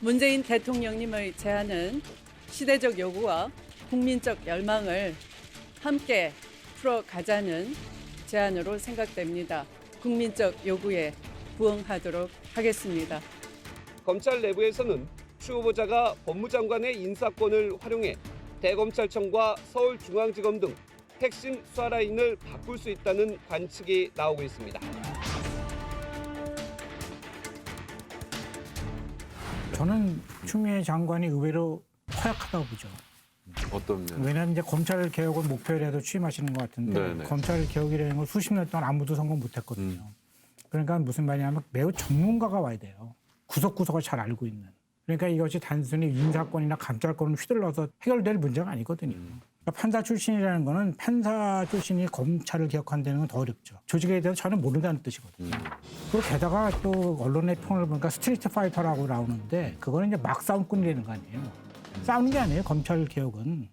문재인 대통령님의 제안은 시대적 요구와 국민적 열망을 함께 풀어가자는 제안으로 생각됩니다. 국민적 요구에 부응하도록 하겠습니다. 검찰 내부에서는 추 후보자가 법무장관의 인사권을 활용해 대검찰청과 서울중앙지검 등 핵심 수사 라인을 바꿀 수 있다는 관측이 나오고 있습니다. 저는 추미애 장관이 의외로 허약하다고 보죠. 어떤 면? 왜냐하면 이제 검찰 개혁을 목표로 해서 취임하시는 것 같은데 네네. 검찰 개혁이라는 걸 수십 년 동안 아무도 성공 못했거든요. 그러니까 무슨 말이냐면 매우 전문가가 와야 돼요. 구석구석을 잘 알고 있는. 그러니까 이것이 단순히 인사권이나 감찰권을 휘둘러서 해결될 문제가 아니거든요. 그러니까 판사 출신이라는 거는 판사 출신이 검찰을 개혁한다는 건 더 어렵죠. 조직에 대해서 전혀 모른다는 뜻이거든요. 그리고 게다가 또 언론의 평을 보니까 스트리트 파이터라고 나오는데 그거는 이제 막 싸움꾼이라는 거 아니에요. 싸우는 게 아니에요. 검찰 개혁은.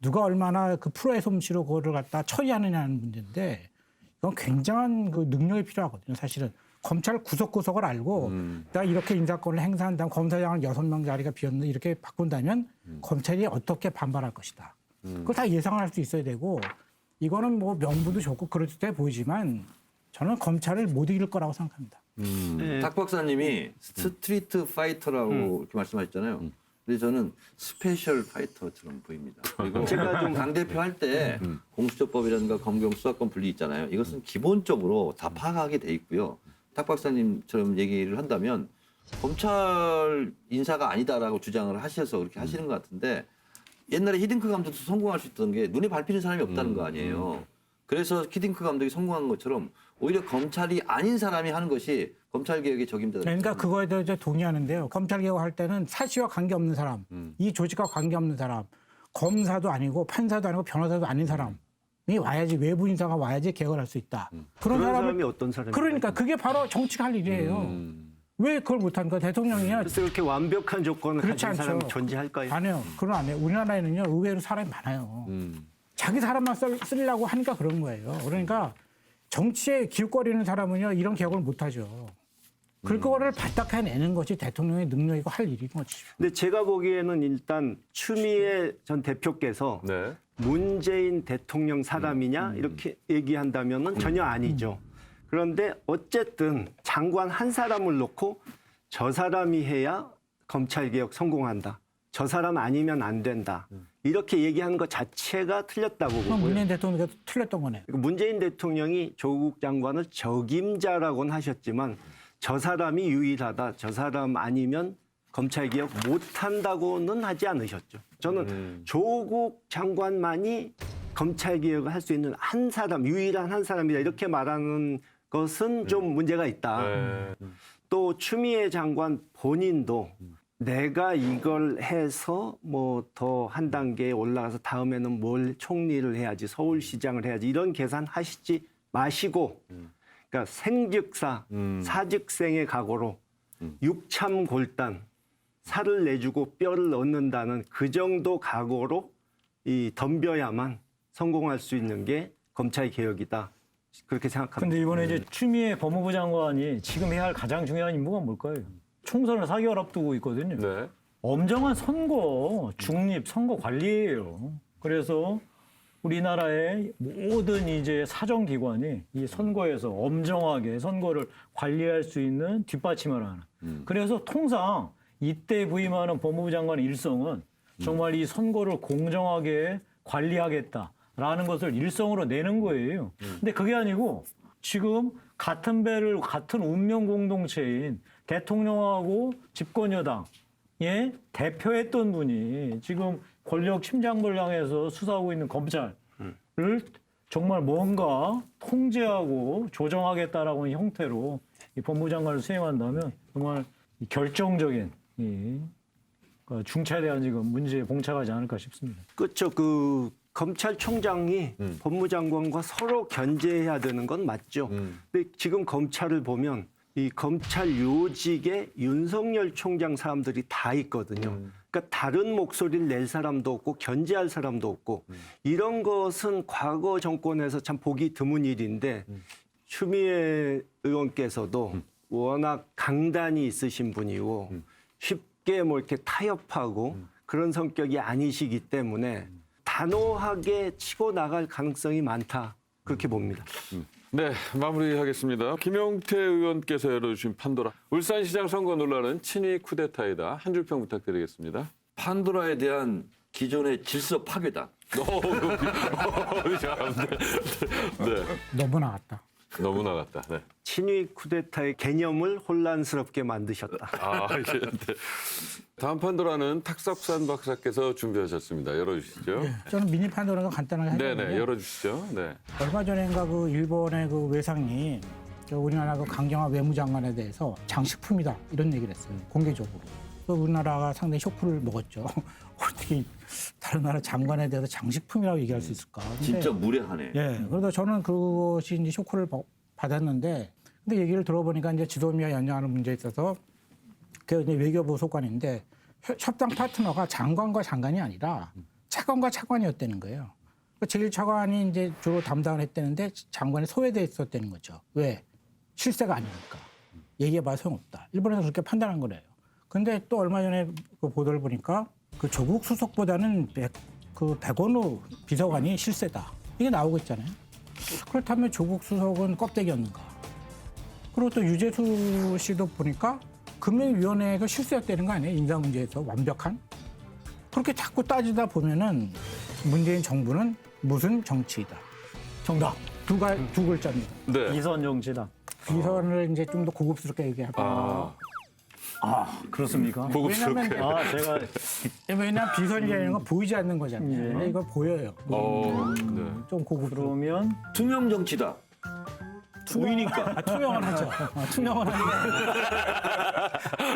누가 얼마나 그 프로의 솜씨로 그거를 갖다 처리하느냐는 문제인데 이건 굉장한 그 능력이 필요하거든요. 사실은. 검찰 구석구석을 알고 내가 이렇게 인사권을 행사한 다음 검사장을 6명 자리가 비었는데 이렇게 바꾼다면 검찰이 어떻게 반발할 것이다. 그걸 다 예상할 수 있어야 되고 이거는 뭐 명분도 좋고 그럴듯해 보이지만 저는 검찰을 못 이길 거라고 생각합니다. 탁 박사님이 스트리트 파이터라고 이렇게 말씀하셨잖아요. 근데 저는 스페셜 파이터처럼 보입니다. 그리고 제가 좀 당 대표 할 때 공수처법이라든가 검경 수사권 분리 있잖아요. 이것은 기본적으로 다 파악하게 돼 있고요. 탁 박사님처럼 얘기를 한다면 검찰 인사가 아니다라고 주장을 하셔서 그렇게 하시는 것 같은데 옛날에 히딩크 감독도 성공할 수 있던 게 눈에 밟히는 사람이 없다는 거 아니에요. 그래서 히딩크 감독이 성공한 것처럼 오히려 검찰이 아닌 사람이 하는 것이 검찰 개혁의 적임자다. 그러니까 그거에 대해서 동의하는데요. 검찰 개혁할 때는 사시와 관계없는 사람, 이 조직과 관계없는 사람, 검사도 아니고 판사도 아니고 변호사도 아닌 사람이 와야지 외부 인사가 와야지 개혁을 할 수 있다. 그런 사람이 어떤 사람이? 그러니까 그게 바로 정치가 할 일이에요. 왜 그걸 못하는가? 대통령이요. 그래서 그렇게 완벽한 조건을 그렇지 가진 사람이 않죠. 존재할까요? 안 해요. 그건 안 해요. 우리나라에는요 의외로 사람이 많아요. 자기 사람만 쓰려고 하니까 그런 거예요. 그러니까 정치에 기웃거리는 사람은요 이런 개혁을 못하죠. 그거를 바닥해내는 것이 대통령의 능력이고 할 일인 거죠. 근데 제가 보기에는 일단 추미애 전 대표께서 네. 문재인 대통령 사람이냐 이렇게 얘기한다면은 전혀 아니죠. 그런데 어쨌든 장관 한 사람을 놓고 저 사람이 해야 검찰개혁 성공한다. 저 사람 아니면 안 된다. 이렇게 얘기하는 것 자체가 틀렸다고 그럼 보고요. 문재인 대통령이 틀렸던 거네. 문재인 대통령이 조국 장관을 적임자라고는 하셨지만 저 사람이 유일하다. 저 사람 아니면 검찰개혁 못한다고는 하지 않으셨죠. 저는 조국 장관만이 검찰개혁을 할 수 있는 한 사람, 유일한 한 사람이다. 이렇게 말하는 것은 좀 문제가 있다. 또 추미애 장관 본인도 내가 이걸 해서 뭐 더 한 단계 올라가서 다음에는 뭘 총리를 해야지, 서울시장을 해야지 이런 계산 하시지 마시고 그러니까 생즉사, 사즉생의 각오로 육참골단, 살을 내주고 뼈를 얻는다는 그 정도 각오로 덤벼야만 성공할 수 있는 게 검찰 개혁이다. 그렇게 생각합니다. 근데 이번에 이제 추미애 법무부 장관이 지금 해야 할 가장 중요한 임무가 뭘까요? 총선을 4개월 앞두고 있거든요. 네. 엄정한 선거, 중립 선거 관리예요. 그래서 우리나라의 모든 이제 사정기관이 이 선거에서 엄정하게 선거를 관리할 수 있는 뒷받침을 하는. 그래서 통상 이때 부임하는 법무부 장관의 일성은 정말 이 선거를 공정하게 관리하겠다라는 것을 일성으로 내는 거예요. 근데 그게 아니고 지금 같은 배를 같은 운명 공동체인 대통령하고 집권 여당의 대표했던 분이 지금 권력 침장을 향해서 수사하고 있는 검찰을 정말 뭔가 통제하고 조정하겠다라고 하는 형태로 이 법무부 장관을 수행한다면 정말 결정적인 중차대한 지금 문제에 봉착하지 않을까 싶습니다. 그렇죠. 그 검찰총장이 법무장관과 서로 견제해야 되는 건 맞죠. 근데 지금 검찰을 보면 이 검찰 요직에 윤석열 총장 사람들이 다 있거든요. 그러니까 다른 목소리를 낼 사람도 없고 견제할 사람도 없고 이런 것은 과거 정권에서 참 보기 드문 일인데 추미애 의원께서도 워낙 강단이 있으신 분이고 쉽게 뭐 이렇게 타협하고 그런 성격이 아니시기 때문에 단호하게 치고 나갈 가능성이 많다. 그렇게 봅니다. 네, 마무리하겠습니다. 김용태 의원께서 열어주신 판도라. 울산시장 선거 논란은 친위 쿠데타이다. 한 줄 평 부탁드리겠습니다. 판도라에 대한 기존의 질서 파괴다. 네, 너무 나갔다. 너무 나갔다. 네. 친위 쿠데타의 개념을 혼란스럽게 만드셨다. 예, 네. 다음 판도라는 탁석산 박사께서 준비하셨습니다. 열어주시죠. 저는 미니 판도라가 간단하게 하는데 네네, 열어주시죠. 네. 얼마 전인가 그 일본의 그 외상이 저 우리나라 그 강경화 외무장관에 대해서 장식품이다 이런 얘기를 했어요. 공개적으로. 그 우리나라가 상당히 쇼크를 먹었죠. 어떻게 다른 나라 장관에 대해서 장식품이라고 얘기할 수 있을까? 근데 진짜 무례하네. 예. 그래서 저는 그것이 이제 쇼크를 받았는데, 근데 얘기를 들어보니까 이제 지도미와 연장하는 문제에 있어서 그 이제 외교부 소관인데 협상 파트너가 장관과 장관이 아니라 차관과 차관이었다는 거예요. 제일 차관이 이제 주로 담당을 했다는데 장관이 소외돼 있었다는 거죠. 왜? 실세가 아니니까. 얘기해봐야 소용없다. 일본에서 그렇게 판단한 거래요. 근데 또 얼마 전에 그 보도를 보니까 그 조국 수석보다는 백원우 비서관이 실세다. 이게 나오고 있잖아요. 그렇다면 조국 수석은 껍데기였는가? 그리고 또 유재수 씨도 보니까 금융위원회에서 실세였다는 거 아니에요? 인사 문제에서 완벽한? 그렇게 자꾸 따지다 보면은 문재인 정부는 무슨 정치이다. 정답. 두 글자입니다. 네. 비선 정치다. 비선을 이제 좀 더 고급스럽게 얘기하고. 그렇습니까? 고급스럽게. 제가 왜냐하면 비선이라는 건 보이지 않는 거잖아요. 근데 이거 보여요. 네. 좀 고급스러워. 그러면 투명 정치다. 보이니까. 투명은 하죠. 투명은 하는데.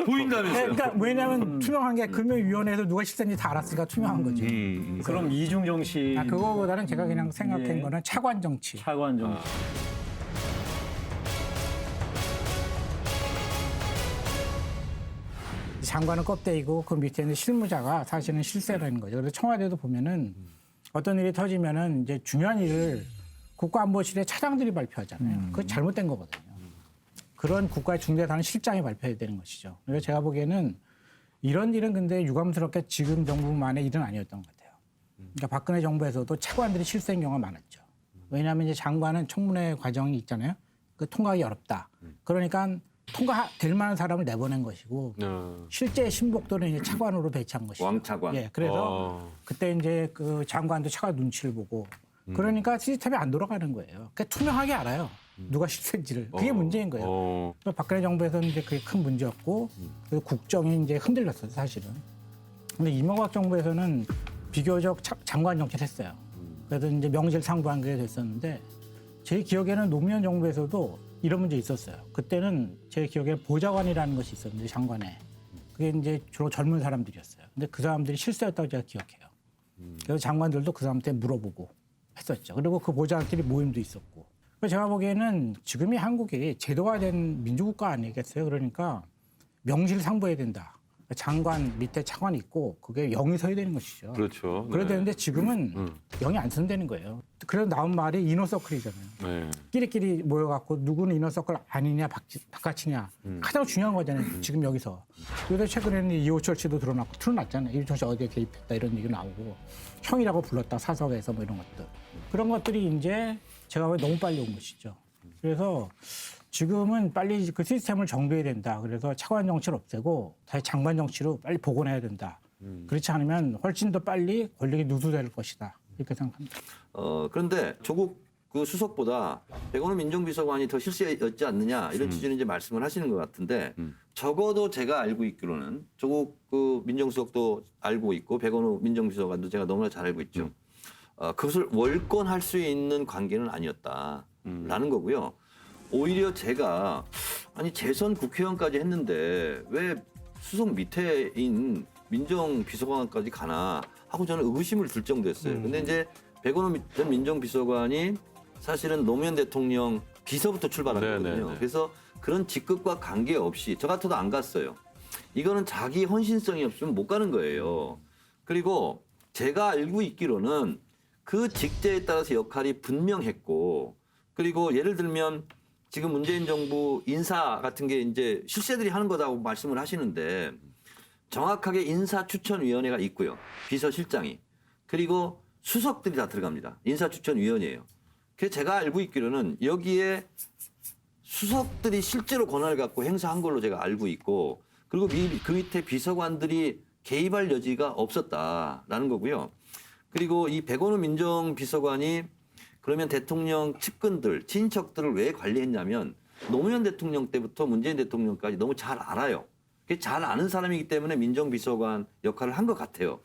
보인다면서요. 그러니까 왜냐하면 투명한 게 금융위원회에서 누가 실세인지 다 알았으니까 투명한 거죠. 그럼 이중정 씨 그거보다는 제가 그냥 생각한 예. 거는 차관 정치. 차관 정치. 장관은 껍데기고 그 밑에 있는 실무자가 사실은 실세라는 거죠. 그래서 청와대도 보면은 어떤 일이 터지면은 이제 중요한 일을 국가안보실의 차장들이 발표하잖아요. 그거 잘못된 거거든요. 그런 국가의 중대사는 실장이 발표해야 되는 것이죠. 그래서 제가 보기에는 이런 일은 근데 유감스럽게 지금 정부만의 일은 아니었던 것 같아요. 그러니까 박근혜 정부에서도 차관들이 실세인 경우가 많았죠. 왜냐하면 이제 장관은 청문회 과정이 있잖아요. 그 통과하기 어렵다. 그러니까 통과될 만한 사람을 내보낸 것이고 실제 신복도는 이제 차관으로 배치한 것이죠. 왕차관. 예, 그래서 그때 이제 그 장관도 차관 눈치를 보고 그러니까 시스템이 안 돌아가는 거예요. 그러니까 투명하게 알아요. 누가 실세인지를. 그게 문제인 거예요. 그래서 박근혜 정부에서는 이제 그게 큰 문제였고 그래서 국정이 이제 흔들렸어요, 사실은. 근데 이명박 정부에서는 비교적 장관 정치를 했어요. 그래서 이제 명실상부한 게 됐었는데 제 기억에는 노무현 정부에서도 이런 문제 있었어요. 그때는 제 기억에 보좌관이라는 것이 있었는데 장관에 그게 이제 주로 젊은 사람들이었어요. 근데 그 사람들이 실세였다고 제가 기억해요. 그래서 장관들도 그 사람한테 물어보고 했었죠. 그리고 그 보좌관끼리 모임도 있었고. 그래서 제가 보기에는 지금이 한국이 제도화된 민주국가 아니겠어요? 그러니까 명실상부해야 된다. 장관 밑에 차관이 있고 그게 영이 서야 되는 것이죠. 그렇죠. 그래야 네. 되는데 지금은 영이 안 선다는 거예요. 그래서 나온 말이 이너서클이잖아요. 네. 끼리끼리 모여갖고 누구는 이너서클 아니냐 바깥이냐 가장 중요한 거잖아요. 지금 여기서. 그래서 최근에는 이호철 씨도 드러났잖아요. 이호철 씨 어디에 개입했다 이런 얘기 나오고 형이라고 불렀다 사석에서 뭐 이런 것들. 그런 것들이 이제 제가 보기엔 너무 빨리 온 것이죠. 그래서 지금은 빨리 그 시스템을 정비해야 된다. 그래서 차관 정치를 없애고 다시 장관 정치로 빨리 복원해야 된다. 그렇지 않으면 훨씬 더 빨리 권력이 누수될 것이다. 이렇게 생각합니다. 그런데 조국 그 수석보다 백원우 민정비서관이 더 실세였지 않느냐 이런 취지는 이제 말씀을 하시는 것 같은데 적어도 제가 알고 있기로는 조국 그 민정수석도 알고 있고 백원우 민정비서관도 제가 너무나 잘 알고 있죠. 그것을 월권할 수 있는 관계는 아니었다라는 거고요. 오히려 제가 아니 재선 국회의원까지 했는데 왜 수석 밑에인 민정비서관까지 가나 하고 저는 의구심을 들 정도였어요. 근데 이제 백원우 전 민정비서관이 사실은 노무현 대통령 비서부터 출발한 거거든요. 네네네. 그래서 그런 직급과 관계없이 저 같아도 안 갔어요. 이거는 자기 헌신성이 없으면 못 가는 거예요. 그리고 제가 알고 있기로는 그 직제에 따라서 역할이 분명했고 그리고 예를 들면 지금 문재인 정부 인사 같은 게 이제 실세들이 하는 거다고 말씀을 하시는데 정확하게 인사추천위원회가 있고요. 비서실장이. 그리고 수석들이 다 들어갑니다. 인사추천위원회예요. 그래서 제가 알고 있기로는 여기에 수석들이 실제로 권한을 갖고 행사한 걸로 제가 알고 있고 그리고 그 밑에 비서관들이 개입할 여지가 없었다라는 거고요. 그리고 이 백원우 민정비서관이 그러면 대통령 측근들, 친인척들을 왜 관리했냐면 노무현 대통령 때부터 문재인 대통령까지 너무 잘 알아요. 잘 아는 사람이기 때문에 민정비서관 역할을 한 것 같아요.